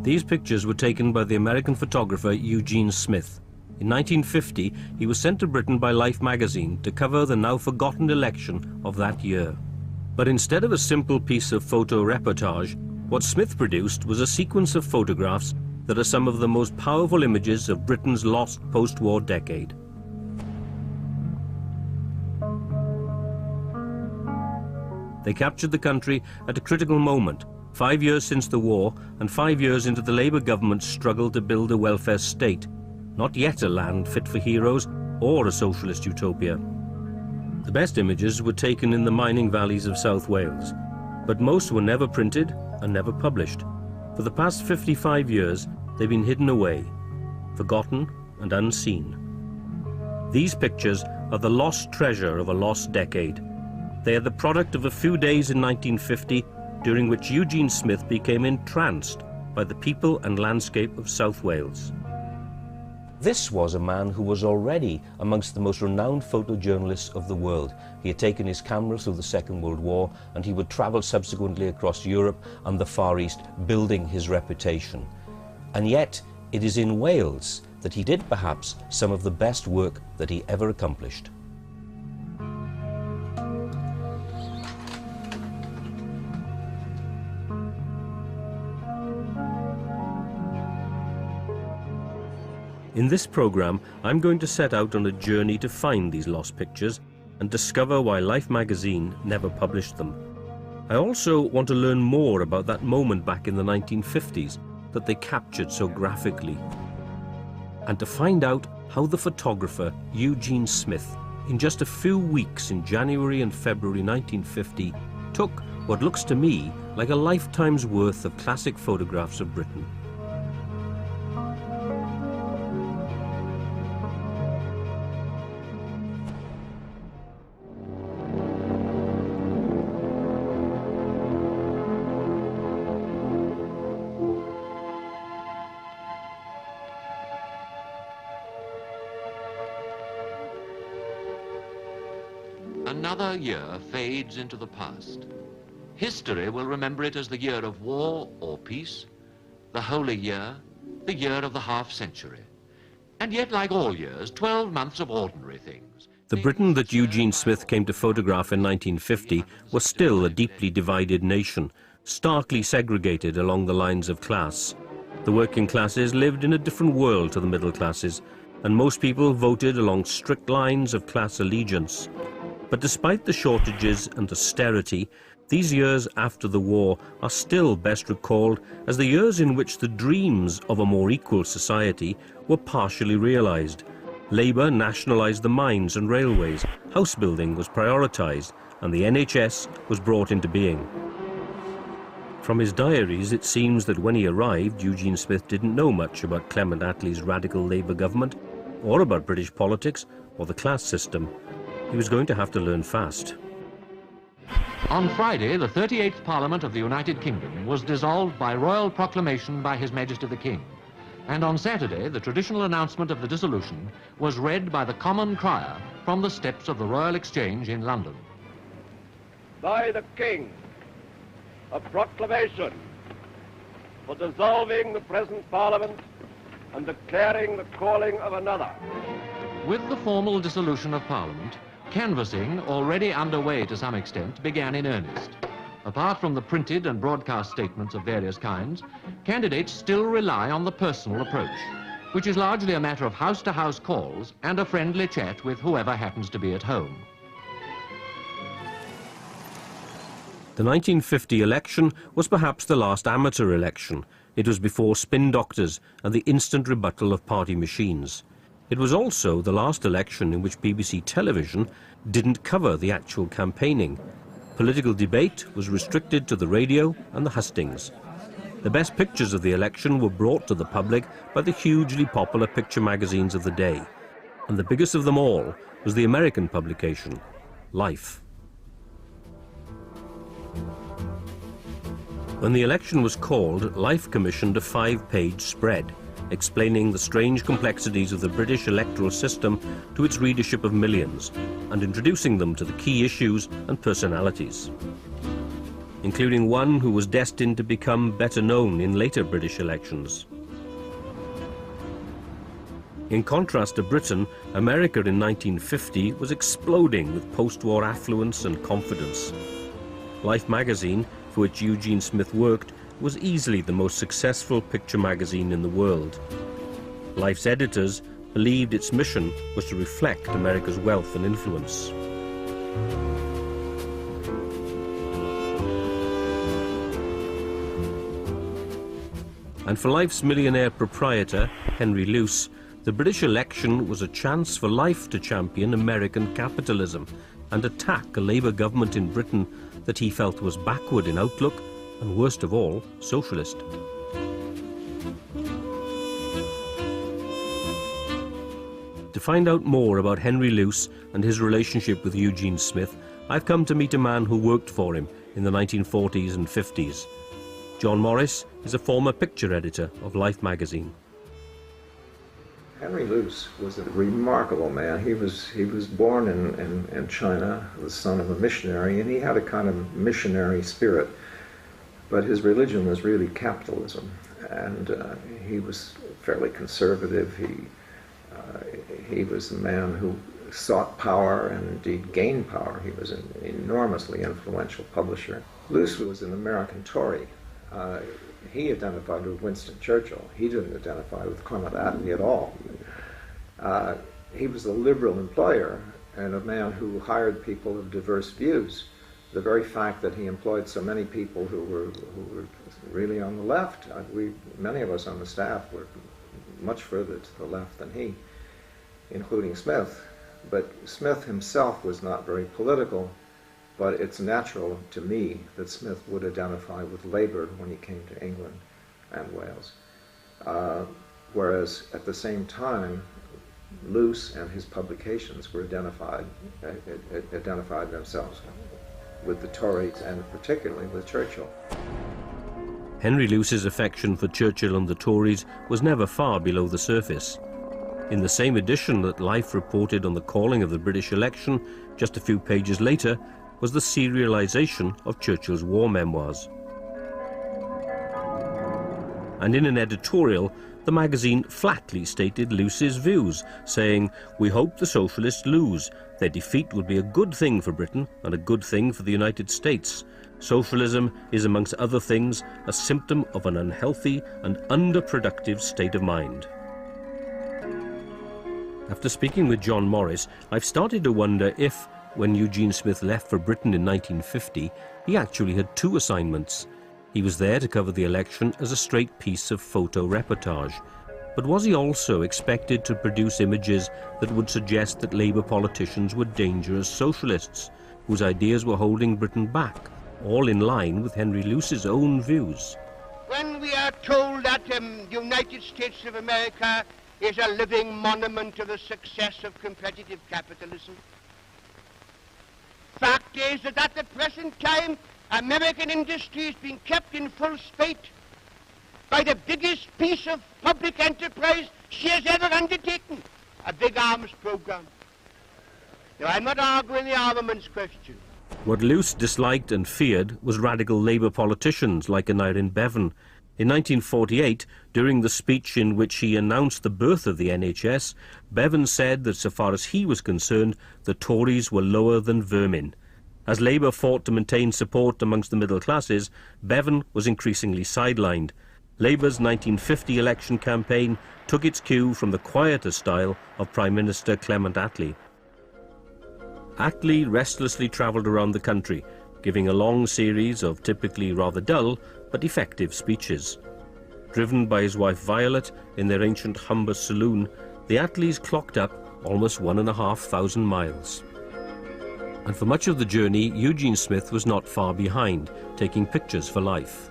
These pictures were taken by the American photographer Eugene Smith. In 1950, he was sent to Britain by Life magazine to cover the now-forgotten election of that year. But instead of a simple piece of photo reportage, what Smith produced was a sequence of photographs that are some of the most powerful images of Britain's lost post-war decade. They captured the country at a critical moment, 5 years since the war and 5 years into the Labour government's struggle to build a welfare state, not yet a land fit for heroes or a socialist utopia. The best images were taken in the mining valleys of South Wales, but most were never printed and never published. For the past 55 years, they've been hidden away, forgotten and unseen. These pictures are the lost treasure of a lost decade. They are the product of a few days in 1950, during which Eugene Smith became entranced by the people and landscape of South Wales. This was a man who was already amongst the most renowned photojournalists of the world. He had taken his camera through the Second World War, and he would travel subsequently across Europe and the Far East, building his reputation. And yet, it is in Wales that he did perhaps some of the best work that he ever accomplished. In this programme, I'm going to set out on a journey to find these lost pictures and discover why Life magazine never published them. I also want to learn more about that moment back in the 1950s that they captured so graphically, and to find out how the photographer Eugene Smith, in just a few weeks in January and February 1950, took what looks to me like a lifetime's worth of classic photographs of Britain. Another year fades into the past. History will remember it as the year of war or peace, the holy year, the year of the half-century. And yet, like all years, 12 months of ordinary things. The Britain that Eugene Smith came to photograph in 1950 was still a deeply divided nation, starkly segregated along the lines of class. The working classes lived in a different world to the middle classes, and most people voted along strict lines of class allegiance. But despite the shortages and austerity, these years after the war are still best recalled as the years in which the dreams of a more equal society were partially realized. Labour nationalised the mines and railways, house building was prioritised, and the NHS was brought into being. From his diaries, it seems that when he arrived, Eugene Smith didn't know much about Clement Attlee's radical Labour government, or about British politics, or the class system. He was going to have to learn fast. On Friday, the 38th Parliament of the United Kingdom was dissolved by royal proclamation by His Majesty the King. And on Saturday, the traditional announcement of the dissolution was read by the common crier from the steps of the Royal Exchange in London. By the King, a proclamation for dissolving the present Parliament and declaring the calling of another. With the formal dissolution of Parliament, canvassing, already underway to some extent, began in earnest. Apart from the printed and broadcast statements of various kinds, candidates still rely on the personal approach, which is largely a matter of house-to-house calls and a friendly chat with whoever happens to be at home. The 1950 election was perhaps the last amateur election. It was before spin doctors and the instant rebuttal of party machines. It was also the last election in which BBC television didn't cover the actual campaigning. Political debate was restricted to the radio and the hustings. The best pictures of the election were brought to the public by the hugely popular picture magazines of the day. And the biggest of them all was the American publication, Life. When the election was called, Life commissioned a 5-page spread, explaining the strange complexities of the British electoral system to its readership of millions, and introducing them to the key issues and personalities. including one who was destined to become better known in later British elections. In contrast to Britain, America in 1950 was exploding with post-war affluence and confidence. Life magazine, for which Eugene Smith worked, was easily the most successful picture magazine in the world. Life's editors believed its mission was to reflect America's wealth and influence. And for Life's millionaire proprietor, Henry Luce, the British election was a chance for Life to champion American capitalism and attack a Labour government in Britain that he felt was backward in outlook and, worst of all, socialist. To find out more about Henry Luce and his relationship with Eugene Smith, I've come to meet a man who worked for him in the 1940s and 50s. John Morris is a former picture editor of Life magazine. Henry Luce was a remarkable man. He was born in China, the son of a missionary, and he had a kind of missionary spirit. But his religion was really capitalism, and he was fairly conservative. He was a man who sought power and indeed gained power. He was an enormously influential publisher. Luce was an American Tory. He identified with Winston Churchill. He didn't identify with Clement Attlee at all. He was a liberal employer and a man who hired people of diverse views. The very fact that he employed so many people who were really on the left, many of us on the staff were much further to the left than he, including Smith. But Smith himself was not very political. But it's natural to me that Smith would identify with Labour when he came to England and Wales. Whereas at the same time, Luce and his publications were identified themselves with the Tories and particularly with Churchill. Henry Luce's affection for Churchill and the Tories was never far below the surface. In the same edition that Life reported on the calling of the British election, just a few pages later, was the serialization of Churchill's war memoirs. And in an editorial, the magazine flatly stated Luce's views, saying, "We hope the socialists lose. Their defeat will be a good thing for Britain and a good thing for the United States. Socialism is, amongst other things, a symptom of an unhealthy and underproductive state of mind." After speaking with John Morris, I've started to wonder if, when Eugene Smith left for Britain in 1950, he actually had two assignments. He was there to cover the election as a straight piece of photo reportage. But was he also expected to produce images that would suggest that Labour politicians were dangerous socialists, whose ideas were holding Britain back, all in line with Henry Luce's own views? When we are told that the United States of America is a living monument to the success of competitive capitalism, fact is that at the present time, American industry is being kept in full spate by the biggest piece of public enterprise she has ever undertaken, a big arms program. Now, I'm not arguing the armaments question. What Luce disliked and feared was radical Labour politicians like Aneurin Bevan. In 1948, during the speech in which he announced the birth of the NHS, Bevan said that so far as he was concerned, the Tories were lower than vermin. As Labour fought to maintain support amongst the middle classes, Bevan was increasingly sidelined. Labour's 1950 election campaign took its cue from the quieter style of Prime Minister Clement Attlee. Attlee restlessly travelled around the country, giving a long series of typically rather dull but effective speeches. Driven by his wife Violet in their ancient Humber saloon, the Attlees clocked up almost 1,500 miles. And for much of the journey, Eugene Smith was not far behind, taking pictures for Life.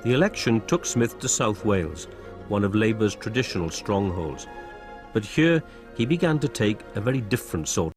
The election took Smith to South Wales, one of Labour's traditional strongholds. But here he began to take a very different sort